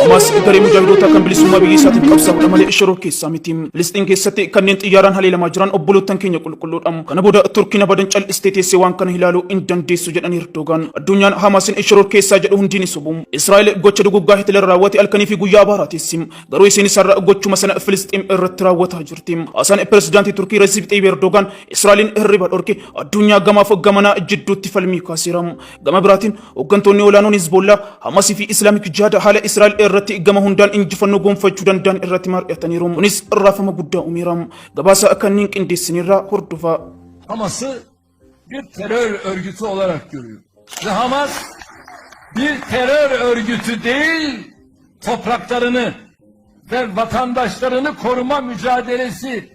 Hamas garee mujaahidoota kan bilisummaa biyya isaatiif qabsaa'udha malee shoror keessaa miti. Filisxiin keessatti kanneen xiyyaaraan haleelamaa jiran obbolootan keenya qulqulluudha. Kana booda Turkiin abadan cal'istee teessee waan kana ilaaluu hin dandeessu jedhan Erdogan. Addunyaan Hamasin shoror keessaa jedhu hundi ni sobu. Israa'el gocha duguggaa Hitler raawwate halkanii fi guyyaa baaraatessi. Garuu isiin isarra gochuma sana Filisxiin irratti raawwataa jirti. Asaan pirezidaantii Turkii Recep Tayyip Erdogan Israa'elin hirriba dhorke addunyaa gamaaf gamanaa jidduutti falmii kaasiira. Gama biraatiin hooggantoonni olaanoon Hizbollaa Hamasii fi Islaamik Jihaad haala Israa'el irratti gama hundaan injifannoo gonfachuu danda'an irratti mari'ataniiru. Kunis raafama guddaa uumeera. Gabaasa kanneen qindeessinirraa hordofaa. Hamas'ı bir terör örgütü olarak görüyor. Ve Hamas bir terör örgütü değil, topraklarını ve vatandaşlarını koruma mücadelesi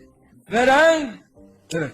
veren, evet,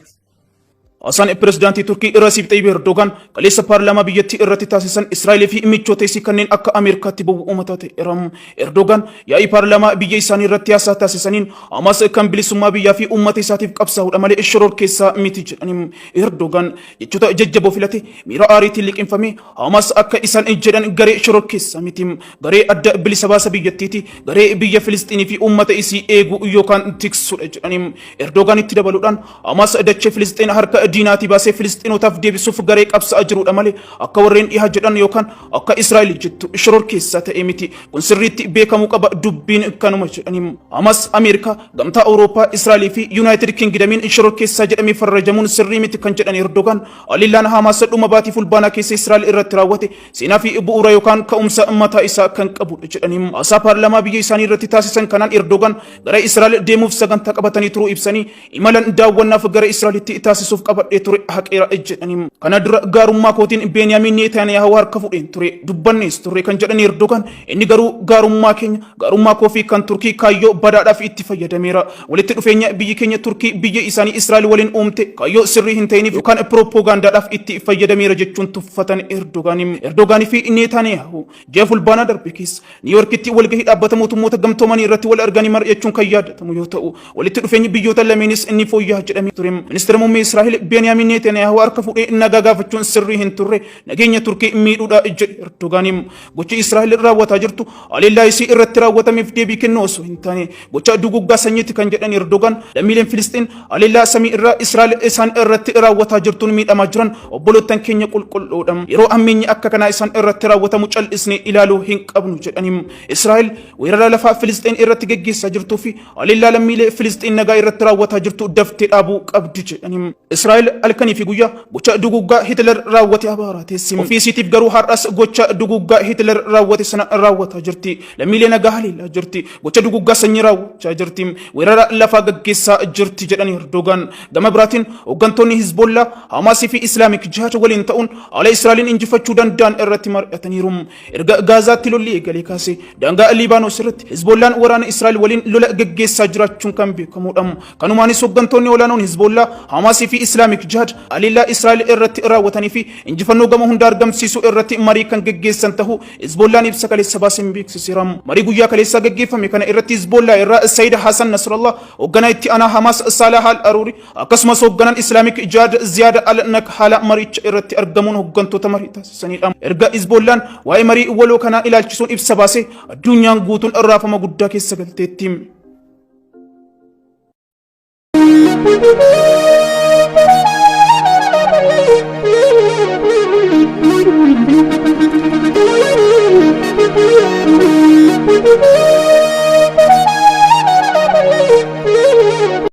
Asaan pirezidaantii Turkii Recep Tayyip Erdogan kaleessa paarlaamaa biyyattii irratti taasisan Israa'el fi michoota isii kanneen akka Ameerikaatti bu'u uummata ta'eera. Erdogan yaa'ii paarlaamaa biyya isaanii irratti haasaa taasisaniin Hamas kan bilisummaa biyyaa fi uummata isaatiif qabsaa'udha malee shoror keessaa miti jedhani. Erdogan jechoota jajjaboo filate miira aariitiin liqinfame Hamas akka isaan jedhan garee shoror keessaa miti. Garee adda bilisa baasa biyyattiiti. Garee biyya Filisxiinii fi uummata isii eeguu yookaan tiksudha jedhani. Erdogan itti dabaluudhaan Hamas dachee Filisxiin harka diinaati baasee Filisxiinotaaf deebisuuf garee qabsaa'aa jirudha malee akka warreen dhihaa jedhan yookaan akka Israa'el jettu shoror keessaa ta'e miti. Kun sirriitti beekamuu qaba dubbiin kanuma jedhani. Hamas Ameerikaa, Gamtaa Awurooppaa, Israa'el fi Yuunaayitid Kingdamiin shoror keessaa jedhamee farrajamuun sirrii miti kan jedhan Erdogan haleellaan Hamas dhuma baatii fulbaanaa keessa Israa'el irratti raawwate seenaa fi bu'uura yookaan ka'umsa mataa isaa kan qabudha jedhani. Haasaa paarlaamaa biyya isaanii irratti taasisan kanaan Erdogan gara Israa'el deemuuf sagantaa qabatanii turuu ibsanii imalan daawwannaaf gara Israa'elitti taasisuuf qabadhee ture haqeera jedhani. Kana dura gaarummaa kootiin Beniyaamin Netanyaahuu harka fudheen ture dubbannees ture kan jedhan Erdogan inni garuu gaarummaa keenya gaarummaa koo fi kan Turkii kaayyoo badaadhaaf itti fayyadameera. Walitti dhufeenya biyyi keenya Turkii biyya isaanii Israa'el waliin uumte kaayyoo sirrii hin ta'iniif yookaan propoogaandaadhaaf itti fayyadameera jechuun tuffatan Erdogan. Erdogan fi Netanyaahuu ji'a fulbaanaa darbe keessa Niiyorkitti walgahii dhaabbata mootummoota gamtoomanii irratti wal arganii mari'achuun kan yaadatamu yoo ta'u walitti dhufeenyi biyyoota lameenis inni fooyya'aa jedhamee ture. Ministeera muummee Israa'el Beniyaamin Netanyaahuu harka fudhee nagaa gaafachuun sirrii hin turre nageenya Turkii miidhuudha jedhe Erdogan. Gochi Israa'el raawwataa jirtu haleellaa isii irratti raawwatameef deebii kennuu osoo hin taane gocha duguggaa sanyiiti kan jedhan Erdogan lammiileen Filisxiin haleellaa samii irraa Israa'el isaan irratti raawwataa jirtuun miidhamaa jiran obbolootan keenya qulqulluudha. Yeroo ammeenyi akka kanaa isaan irratti raawwatamu cal'isnee ilaaluu hin qabnu jedhani. Israa'el weerara lafaa Filisxiin irratti geggeessaa jirtuu fi haleellaa lammiilee Filisxiin nagaa irratti raawwataa jirtu daftee dhaabuu qabdi jedhani. Israa'el halkanii fi guyyaa gocha duguggaa Hitler raawwate abaaraa teessi. Ofii isiitiif garuu har'as gocha duguggaa Hitler raawwate sana raawwataa jirti. Lammiilee nagaa haleellaa jirti. Gocha duguggaa sanyii raawwachaa jirti. Weerara lafaa gaggeessaa jirti jedhani Erdogan. Gama biraatiin hooggantoonni Hizbollaa, Hamasii fi Islaamik Jihaad waliin ta'uun haala Israa'elin injifachuu danda'an irratti mari'ataniiru. Erga Gaazaatti lolli eegalee kaasee daangaa Liibaanos irratti Hizbollaan waraana Israa'el waliin lola gaggeessaa jiraachuun kan beekamudha. Kanumaanis hooggantoonni olaanoon Hizbollaa, Hamasii fi Islaamik Jihaad haleellaa Israa'el irratti raawwatanii fi injifannoo gama hunda argamsiisuu irratti marii kan gaggeessan ta'uu Hizbollaan ibsa kaleessa baaseen beeksiseera. Marii guyyaa kaleessaa gaggeeffame kana irratti Hizbollaa irraa Sayyid Hassan Nasrallah hoogganaa itti aanaa Hamas Salah al-Aruuri akkasumas hoogganaan Islaamik Jihaad Ziyaad al-Nakhala maricha irratti argamuun hooggantoota marii taasisanidha. Erga Hizbollaan waa'ee marii waloo kanaa ilaalchisuun ibsa baasee addunyaan guutuun raafama guddaa keessa galteetti.